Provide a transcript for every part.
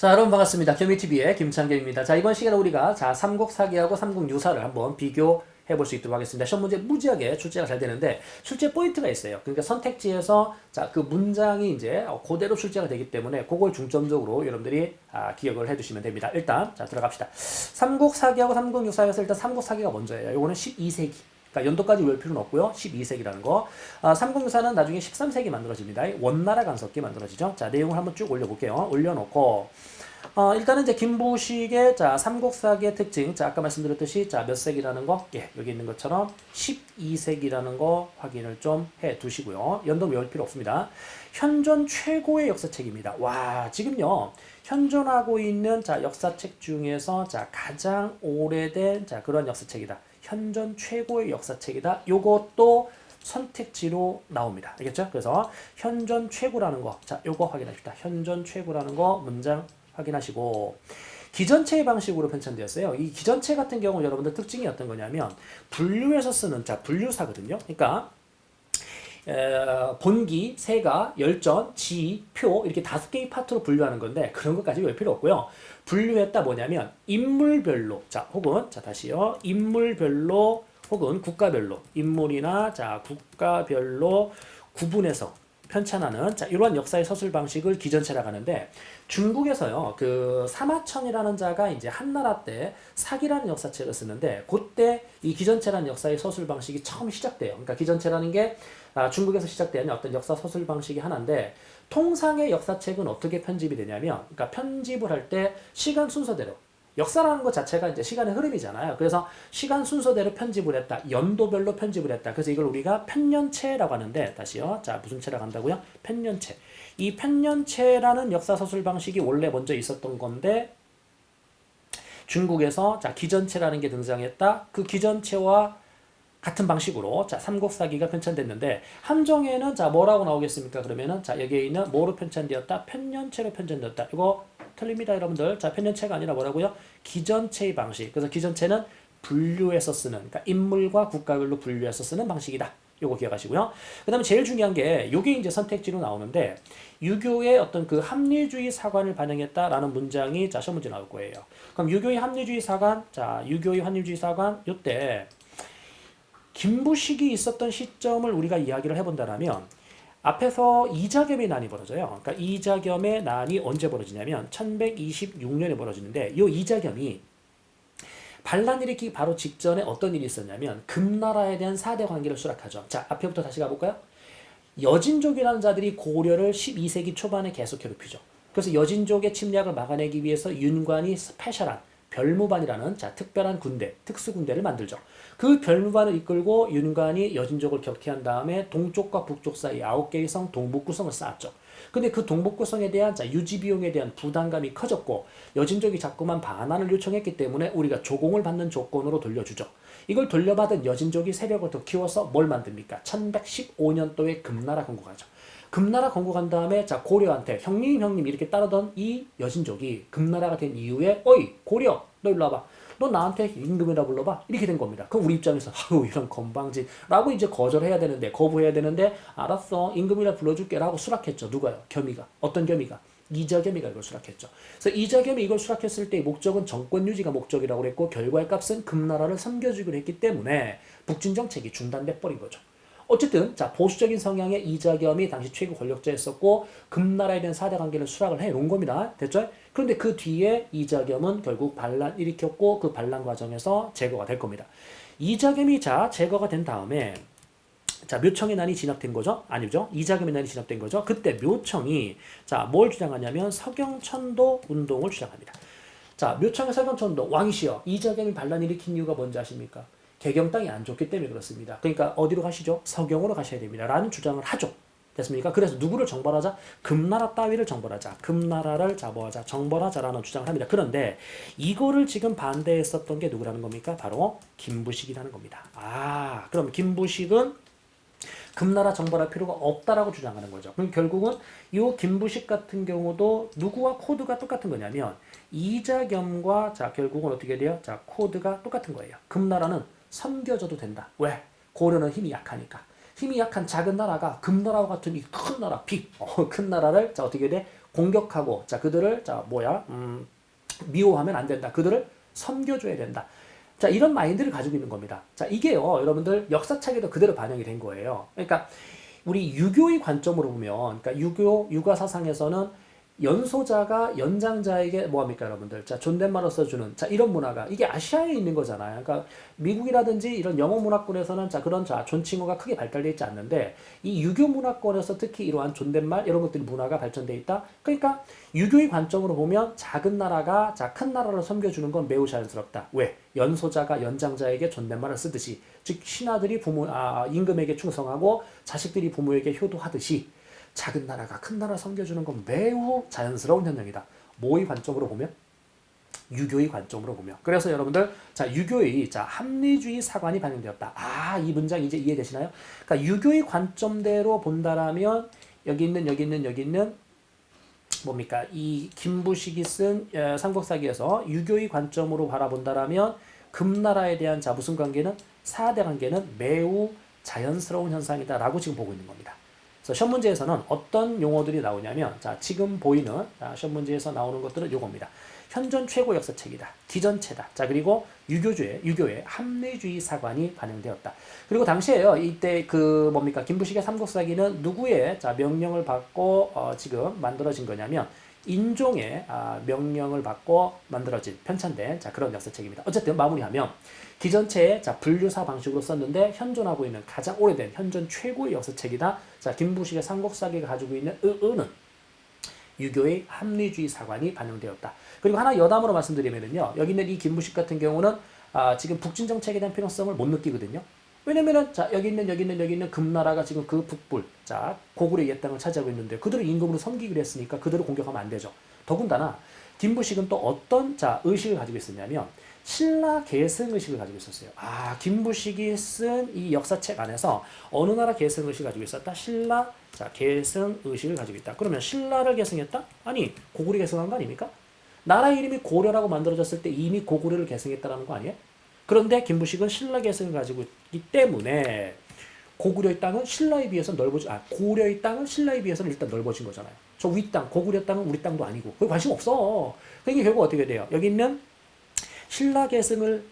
자, 여러분 반갑습니다. 경미TV의 김창겸입니다. 자, 이번 시간에 우리가 삼국사기하고 삼국유사를 한번 비교해 볼 수 있도록 하겠습니다. 시험 문제 무지하게 출제가 잘 되는데 출제 포인트가 있어요. 그러니까 선택지에서 그 문장이 이제 그대로 출제가 되기 때문에 그걸 중점적으로 여러분들이 기억을 해두시면 됩니다. 일단 들어갑시다. 삼국사기하고 삼국유사에서 일단 삼국사기가 먼저예요. 이거는 12세기. 그러니까 연도까지 외울 필요는 없고요. 12세기라는 거. 삼국유사는 나중에 13세기 만들어집니다. 원나라 간섭기 만들어지죠. 자, 내용을 한번 쭉 올려볼게요. 올려놓고 일단은 이제 김부식의 삼국사기의 특징. 아까 말씀드렸듯이 몇 세기라는 거, 여기 있는 것처럼 12세기라는 거 확인을 좀 해 두시고요. 연도 외울 필요 없습니다. 현존 최고의 역사책입니다. 와, 지금요. 현존하고 있는 역사책 중에서 가장 오래된 그런 역사책이다. 현존 최고의 역사책이다. 요것도 선택지로 나옵니다. 알겠죠? 그래서 현존 최고라는 거, 요거 확인합시다. 현존 최고라는 거 문장 확인하시고, 기전체 방식으로 편찬되었어요. 이 기전체 같은 경우 여러분들 특징이 어떤 거냐면 분류해서 쓰는 분류사거든요. 그러니까 본기, 세가, 열전, 지, 표 이렇게 5개의 파트로 분류하는 건데 그런 것까지 외울 필요 없고요. 분류했다 뭐냐면 인물별로 혹은 다시요. 인물별로 혹은 국가별로 인물이나 국가별로 구분해서 편찬하는 이러한 역사의 서술 방식을 기전체라고 하는데, 중국에서요 그 사마천이라는 자가 이제 한나라 때 사기라는 역사책을 쓰는데 그때 이 기전체라는 역사의 서술 방식이 처음 시작돼요. 그러니까 기전체라는 게 중국에서 시작된 어떤 역사 서술 방식이 하나인데, 통상의 역사책은 어떻게 편집이 되냐면, 그러니까 편집을 할 때 시간 순서대로, 역사라는 것 자체가 이제 시간의 흐름이잖아요. 그래서 시간 순서대로 편집을 했다. 연도별로 편집을 했다. 그래서 이걸 우리가 편년체라고 하는데, 다시요. 무슨 체라고 한다고요? 편년체. 이 편년체라는 역사 서술 방식이 원래 먼저 있었던 건데, 중국에서 기전체라는 게 등장했다. 그 기전체와 같은 방식으로 삼국사기가 편찬됐는데, 함정에는 뭐라고 나오겠습니까? 그러면은 여기에 있는 뭐로 편찬되었다? 편년체로 편찬되었다. 이거 틀립니다, 여러분들. 편년체가 아니라 뭐라고요? 기전체의 방식. 그래서 기전체는 분류해서 쓰는, 그러니까 인물과 국가별로 분류해서 쓰는 방식이다. 요거 기억하시고요. 그 다음에 제일 중요한 게 요게 이제 선택지로 나오는데, 유교의 어떤 그 합리주의 사관을 반영했다라는 문장이 시험 문제 나올 거예요. 그럼 유교의 합리주의 사관, 유교의 합리주의 사관 요때 김부식이 있었던 시점을 우리가 이야기를 해본다면, 앞에서 이자겸의 난이 벌어져요. 그러니까 이자겸의 난이 언제 벌어지냐면 1126년에 벌어지는데, 이 이자겸이 반란 일으키기 바로 직전에 어떤 일이 있었냐면 금나라에 대한 4대 관계를 수락하죠. 앞에부터 다시 가볼까요? 여진족이라는 자들이 고려를 12세기 초반에 계속 괴롭히죠. 그래서 여진족의 침략을 막아내기 위해서 윤관이 스페셜한 별무반이라는 특별한 군대, 특수군대를 만들죠. 그 별무반을 이끌고 윤관이 여진족을 격퇴한 다음에 동쪽과 북쪽 사이 9개의 성 동북구성을 쌓았죠. 근데 그 동북구성에 대한 유지 비용에 대한 부담감이 커졌고, 여진족이 자꾸만 반환을 요청했기 때문에 우리가 조공을 받는 조건으로 돌려주죠. 이걸 돌려받은 여진족이 세력을 더 키워서 뭘 만듭니까? 1115년도에 금나라 건국하죠. 금나라 건국한 다음에 고려한테 형님 이렇게 따르던 이 여진족이 금나라가 된 이후에, 어이 고려 너 일로 와봐, 너 나한테 임금이라 불러봐, 이렇게 된 겁니다. 그럼 우리 입장에서 아유 이런 건방진라고 이제 거절해야 되는데, 거부해야 되는데, 알았어 임금이라 불러줄게 라고 수락했죠. 누가요? 겸이가. 어떤 겸이가? 이자겸이가 이걸 수락했죠. 그래서 이자겸이 이걸 수락했을 때 목적은 정권 유지가 목적이라고 그랬고, 결과의 값은 금나라를 섬겨주기로 했기 때문에 북진 정책이 중단돼 버린 거죠. 어쨌든 보수적인 성향의 이자겸이 당시 최고 권력자였었고 금나라에 대한 4대 관계를 수락을 해놓은 겁니다. 됐죠? 그런데 그 뒤에 이자겸은 결국 반란 일으켰고, 그 반란 과정에서 제거가 될 겁니다. 이자겸이 제거가 된 다음에 묘청의 난이 진압된 거죠? 아니죠. 이자겸의 난이 진압된 거죠. 그때 묘청이 뭘 주장하냐면 서경천도 운동을 주장합니다. 묘청의 서경천도, 왕이시여 이자겸이 반란 일으킨 이유가 뭔지 아십니까? 개경 땅이 안 좋기 때문에 그렇습니다. 그러니까 어디로 가시죠? 서경으로 가셔야 됩니다. 라는 주장을 하죠. 됐습니까? 그래서 누구를 정벌하자? 금나라 따위를 정벌하자. 금나라를 잡아하자. 정벌하자라는 주장을 합니다. 그런데 이거를 지금 반대했었던 게 누구라는 겁니까? 바로 김부식이라는 겁니다. 그럼 김부식은 금나라 정벌할 필요가 없다라고 주장하는 거죠. 그럼 결국은 이 김부식 같은 경우도 누구와 코드가 똑같은 거냐면 이자겸과 결국은 어떻게 돼요? 코드가 똑같은 거예요. 금나라는 섬겨줘도 된다. 왜? 고려는 힘이 약하니까. 힘이 약한 작은 나라가 금나라와 같은 이 큰 나라, 큰 나라를 어떻게 돼? 공격하고 자 그들을 자 뭐야 미워하면 안 된다. 그들을 섬겨줘야 된다. 자 이런 마인드를 가지고 있는 겁니다. 자 이게요 여러분들 역사책에도 그대로 반영이 된 거예요. 그러니까 우리 유교의 관점으로 보면 그러니까 육아 사상에서는 연소자가 연장자에게 뭐합니까 여러분들 자 존댓말을 써주는 자 이런 문화가 이게 아시아에 있는 거잖아요. 그러니까 미국이라든지 이런 영어 문화권에서는 자 그런 자 존칭어가 크게 발달되어 있지 않는데 이 유교 문화권에서 특히 이러한 존댓말 이런 것들이 문화가 발전되어 있다. 그러니까 유교의 관점으로 보면 작은 나라가 자 큰 나라를 섬겨주는 건 매우 자연스럽다. 왜? 연소자가 연장자에게 존댓말을 쓰듯이 즉 신하들이 임금에게 충성하고 자식들이 부모에게 효도하듯이 작은 나라가 큰 나라 섬겨주는 건 매우 자연스러운 현상이다. 뭐의 관점으로 보면? 유교의 관점으로 보면. 그래서 여러분들 자 유교의 자 합리주의 사관이 반영되었다. 이 문장 이제 이해되시나요? 그러니까 유교의 관점대로 본다라면 여기 있는 뭡니까? 이 김부식이 쓴 삼국사기에서 유교의 관점으로 바라본다라면 금나라에 대한 자 무슨 관계는 사대 관계는 매우 자연스러운 현상이다라고 지금 보고 있는 겁니다. 그래서 시험 문제에서는 어떤 용어들이 나오냐면 자 지금 보이는 시험 문제에서 나오는 것들은 요겁니다. 현존 최고 역사책이다. 기전체다. 자 그리고 유교의 합리주의 사관이 반영되었다. 그리고 당시에요. 이때 그 뭡니까 김부식의 삼국사기는 누구의 자 명령을 받고 지금 만들어진 거냐면 인종의 명령을 받고 만들어진 편찬된 자 그런 역사책입니다. 어쨌든 마무리하면 기전체의 자 분류사 방식으로 썼는데 현존하고 있는 가장 오래된 현존 최고의 역사책이다. 자 김부식의 삼국사기가 가지고 있는 의는 유교의 합리주의 사관이 반영되었다. 그리고 하나 여담으로 말씀드리면요. 여기 있는 이 김부식 같은 경우는 지금 북진 정책에 대한 필요성을 못 느끼거든요. 왜냐면은 자 여기 있는 금나라가 지금 그 북불 자 고구려 옛 땅을 차지하고 있는데 그들을 임금으로 섬기기로 했으니까 그들을 공격하면 안 되죠. 더군다나 김부식은 또 어떤 자 의식을 가지고 있었냐면 신라 계승 의식을 가지고 있었어요. 김부식이 쓴 이 역사책 안에서 어느 나라 계승 의식을 가지고 있었다? 신라 자 계승 의식을 가지고 있다. 그러면 신라를 계승했다? 아니 고구려 계승한 거 아닙니까? 나라 이름이 고려라고 만들어졌을 때 이미 고구려를 계승했다라는 거 아니에요? 그런데 김부식은 신라 계승을 가지고 있기 때문에 고구려의 땅은 신라에 비해서 고려의 땅은 신라에 비해서는 일단 넓어진 거잖아요. 저 윗땅 고구려 땅은 우리 땅도 아니고 거기 관심 없어. 그러니까 결국 어떻게 돼요? 여기 있는 신라 계승을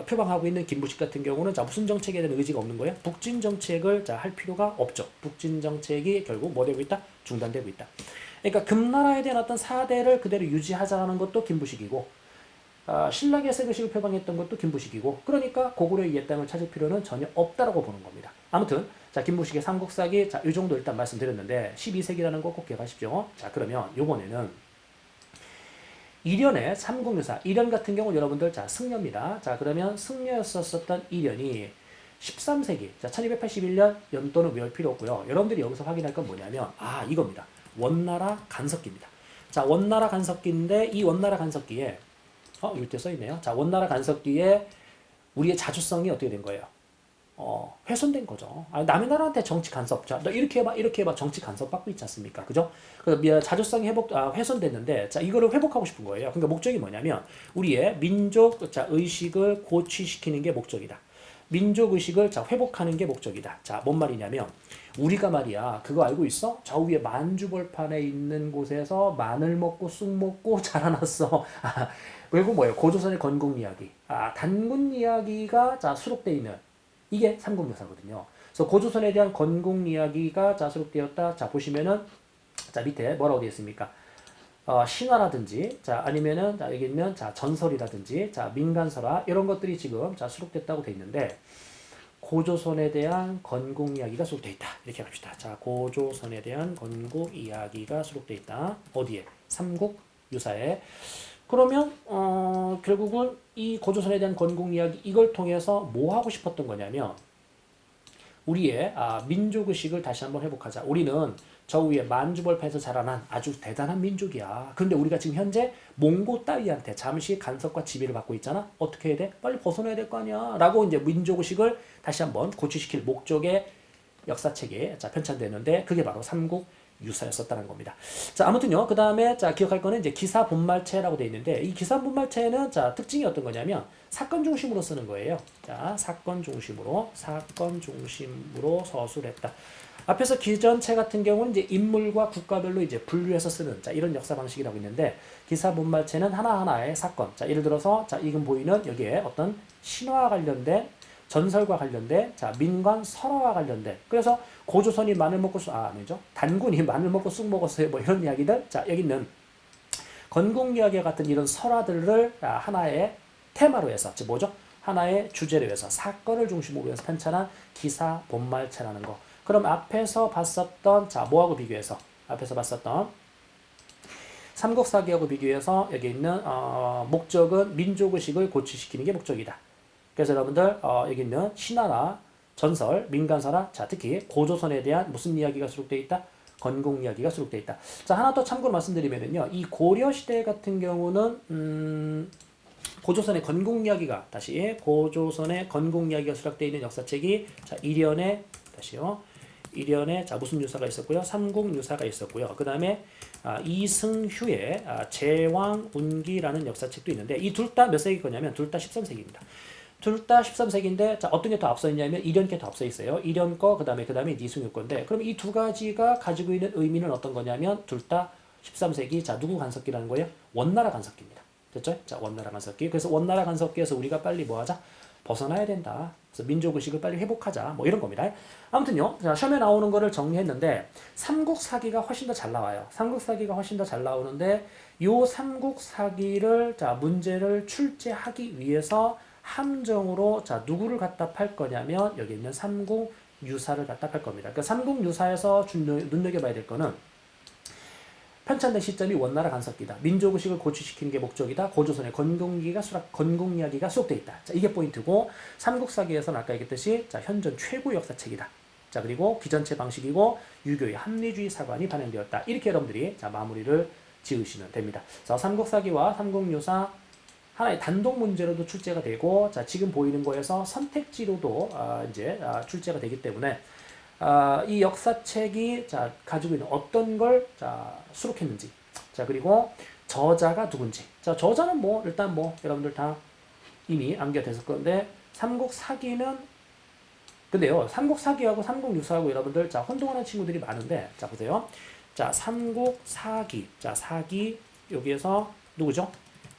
표방하고 있는 김부식 같은 경우는 자 무슨 정책에 대한 의지가 없는 거예요? 북진 정책을 자 할 필요가 없죠. 북진 정책이 결국 뭐 되고 있다? 중단되고 있다. 그러니까 금나라에 대한 어떤 사대를 그대로 유지하자는 것도 김부식이고 신라 계승 의식을 표방했던 것도 김부식이고 그러니까 고구려의 옛 땅을 찾을 필요는 전혀 없다라고 보는 겁니다. 아무튼 자 김부식의 삼국사기 자 이 정도 일단 말씀드렸는데 12세기라는 거 꼭 기억하십시오. 자 그러면 요번에는 이련의 삼국유사 이련 같은 경우 여러분들 자 승려입니다. 자 그러면 승려였었던 이련이 13세기 자 1281년 연도는 외울 필요 없고요. 여러분들이 여기서 확인할 건 뭐냐면 이겁니다. 원나라 간섭기입니다. 자 원나라 간섭기인데 이 원나라 간섭기에 이때 써있네요. 자 원나라 간섭기에 우리의 자주성이 어떻게 된 거예요? 훼손된 거죠. 남의 나라한테 정치 간섭. 자, 너 이렇게 해봐. 정치 간섭 받고 있지 않습니까? 그죠? 그래서 자주성이 훼손됐는데, 자, 이거를 회복하고 싶은 거예요. 그러니까 목적이 뭐냐면, 우리의 민족, 자, 의식을 고취시키는 게 목적이다. 민족 의식을 자, 회복하는 게 목적이다. 자, 뭔 말이냐면, 우리가 말이야, 그거 알고 있어? 저 위에 만주벌판에 있는 곳에서 마늘 먹고 쑥 먹고 자라났어. 그리고 뭐예요? 고조선의 건국 이야기. 단군 이야기가 자, 수록되어 있는 이게 삼국유사거든요. 그래서 고조선에 대한 건국 이야기가 자 수록되었다. 자 보시면은 자 밑에 뭐라고 되어 있습니까? 신화라든지 자 아니면은 자 여기 있는 자 전설이라든지 자 민간설화 이런 것들이 지금 자 수록됐다고 되어 있는데 고조선에 대한 건국 이야기가 수록되어 있다. 이렇게 합시다. 자 고조선에 대한 건국 이야기가 수록되어 있다. 어디에? 삼국유사에. 그러면 결국은 이 고조선에 대한 건국 이야기 이걸 통해서 뭐 하고 싶었던 거냐면 우리의 민족의식을 다시 한번 회복하자. 우리는 저 위에 만주벌판에서 자라난 아주 대단한 민족이야. 그런데 우리가 지금 현재 몽고 따위한테 잠시 간섭과 지배를 받고 있잖아. 어떻게 해야 돼? 빨리 벗어나야 될 거 아니야. 라고 이제 민족의식을 다시 한번 고취시킬 목적의 역사책에 자 편찬되는데 그게 바로 삼국 유사였었다는 겁니다. 자, 아무튼요. 그 다음에 자 기억할 거는 이제 기사 본말체라고 되어 있는데 이 기사 본말체는 자 특징이 어떤 거냐면 사건 중심으로 쓰는 거예요. 자, 사건 중심으로 서술했다. 앞에서 기전체 같은 경우는 이제 인물과 국가별로 이제 분류해서 쓰는 자, 이런 역사 방식이라고 있는데 기사 본말체는 하나하나의 사건. 자, 예를 들어서 자, 지금 보이는 여기에 어떤 신화와 관련된 전설과 관련된 자, 민관 설화와 관련된 그래서 고조선이 마늘 먹고 아니죠. 단군이 마늘 먹고 쑥 먹었어요. 뭐 이런 이야기들. 자, 여기 있는 건국 이야기 같은 이런 설화들을 하나의 테마로 해서 즉 뭐죠? 하나의 주제로 해서 사건을 중심으로 해서 편찬한 기사 본말체라는 거. 그럼 앞에서 봤었던 자 뭐하고 비교해서 앞에서 봤었던 삼국사기하고 비교해서 여기 있는 목적은 민족의식을 고취시키는 게 목적이다. 그래서 여러분들 여기 있는 신화나 전설, 민간설화, 자 특히 고조선에 대한 무슨 이야기가 수록되어 있다? 건국 이야기가 수록되어 있다. 자 하나 더 참고로 말씀드리면요, 이 고려 시대 같은 경우는 고조선의 건국 이야기가 다시 고조선의 건국 이야기가 수록되어 있는 역사책이 자 일연에 다시요. 일연에 자 무슨 유사가 있었고요? 삼국 유사가 있었고요. 그 다음에 이승휴의 제왕운기라는 역사책도 있는데 이 둘 다 몇 세기 거냐면 둘 다 13세기입니다. 둘 다 13세기인데 자 어떤 게 더 앞서 있냐면 일연 게 더 앞서 있어요. 일연 거 그다음에 이승휴 건데 그럼 이 두 가지가 가지고 있는 의미는 어떤 거냐면 둘 다 13세기 자 누구 간섭기라는 거예요? 원나라 간섭기입니다. 됐죠? 자 원나라 간섭기. 그래서 원나라 간섭기에서 우리가 빨리 뭐 하자? 벗어나야 된다. 그래서 민족의식을 빨리 회복하자. 뭐 이런 겁니다. 아무튼요. 자, 시험에 나오는 거를 정리했는데 삼국사기가 훨씬 더 잘 나와요. 삼국사기가 훨씬 더 잘 나오는데 요 삼국사기를 자 문제를 출제하기 위해서 함정으로 자 누구를 갖다 팔 거냐면 여기 있는 삼국유사를 갖다 팔 겁니다. 그러니까 삼국유사에서 눈여겨봐야 될 거는 편찬된 시점이 원나라 간섭기다. 민족의식을 고취시키는 게 목적이다. 고조선의 건국 이야기가 수록되어 있다. 자, 이게 포인트고 삼국사기에서는 아까 얘기했듯이 자, 현존 최고 역사책이다. 자, 그리고 기전체 방식이고 유교의 합리주의 사관이 반영되었다. 이렇게 여러분들이 자, 마무리를 지으시면 됩니다. 자, 삼국사기와 삼국유사 하나의 단독 문제로도 출제가 되고 자, 지금 보이는 거에서 선택지로도 이제 출제가 되기 때문에 이 역사책이 자, 가지고 있는 어떤 걸 자, 수록했는지 자 그리고 저자가 누군지 자 저자는 뭐 일단 뭐 여러분들 다 이미 암기가 됐을 건데 삼국사기는 근데요 삼국사기하고 삼국유사하고 여러분들 자 혼동하는 친구들이 많은데 자 보세요 자 삼국사기 자 사기 여기에서 누구죠?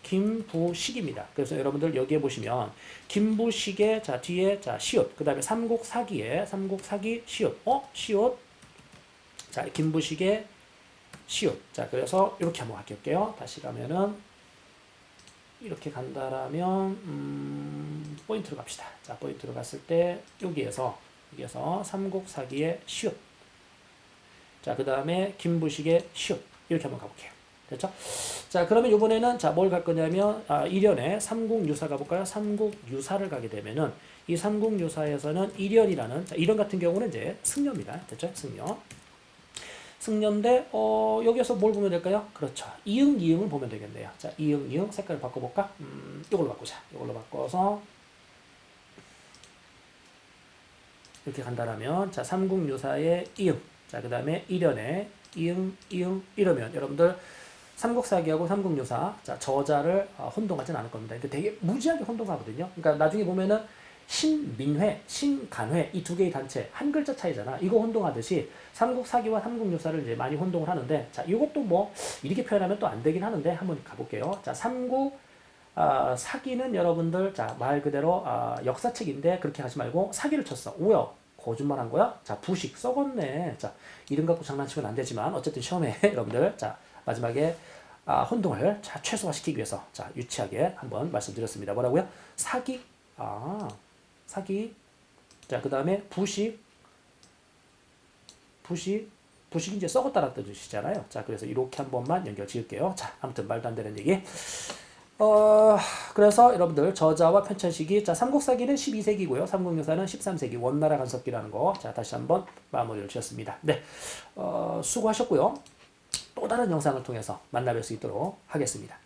김부식입니다. 그래서 여러분들 여기에 보시면 김부식의 자 뒤에 자 시옷 그 다음에 삼국사기에 삼국사기 시옷 시옷 자 김부식의 시옷 자 그래서 이렇게 한번 할게요. 다시 가면은 이렇게 간다라면 포인트로 갑시다. 자 포인트로 갔을 때 여기에서 삼국사기의 시옷 자 그 다음에 김부식의 시옷 이렇게 한번 가볼게요. 됐죠? 자, 그러면 이번에는 자, 뭘 갈 거냐면 일연에 삼국유사 가볼까요? 삼국유사를 가게 되면은 이 삼국유사에서는 일연이라는 자, 일연 같은 경우는 이제 승려입니다. 됐죠? 승려. 승려인데 여기서 뭘 보면 될까요? 그렇죠. 이응 이응을 보면 되겠네요. 자, 이응 이응 색깔을 바꿔 볼까? 이걸로 바꾸자. 이걸로 바꿔서 이렇게 간다라면 자, 삼국유사의 이응. 자, 그다음에 일연에 이응 이응 이러면 여러분들 삼국사기하고 삼국유사 자 저자를 혼동하진 않을 겁니다. 그러니까 되게 무지하게 혼동하거든요. 그러니까 나중에 보면은 신민회, 신간회 이 두 개의 단체 한 글자 차이잖아. 이거 혼동하듯이 삼국사기와 삼국유사를 이제 많이 혼동을 하는데 자 이것도 뭐 이렇게 표현하면 또 안 되긴 하는데 한번 가볼게요. 자 삼국 사기는 여러분들 자 말 그대로 역사책인데 그렇게 하지 말고 사기를 쳤어. 오야 거짓말한 거야? 자 부식 썩었네. 자 이름 갖고 장난치면 안 되지만 어쨌든 시험에 여러분들 자 마지막에 혼동을 자, 최소화시키기 위해서 자, 유치하게 한번 말씀드렸습니다. 뭐라고요? 사기. 사기. 자, 그다음에 부식이 이제 썩었다는 뜻이잖아요. 자, 그래서 이렇게 한 번만 연결 지을게요. 자, 아무튼 말도 안 되는 얘기. 그래서 여러분들 저자와 편찬식이 자, 삼국사기는 12세기고요. 삼국유사는 13세기 원나라 간섭기라는 거. 자, 다시 한번 마무리를 지었습니다. 네. 수고하셨고요. 또 다른 영상을 통해서 만나뵐 수 있도록 하겠습니다.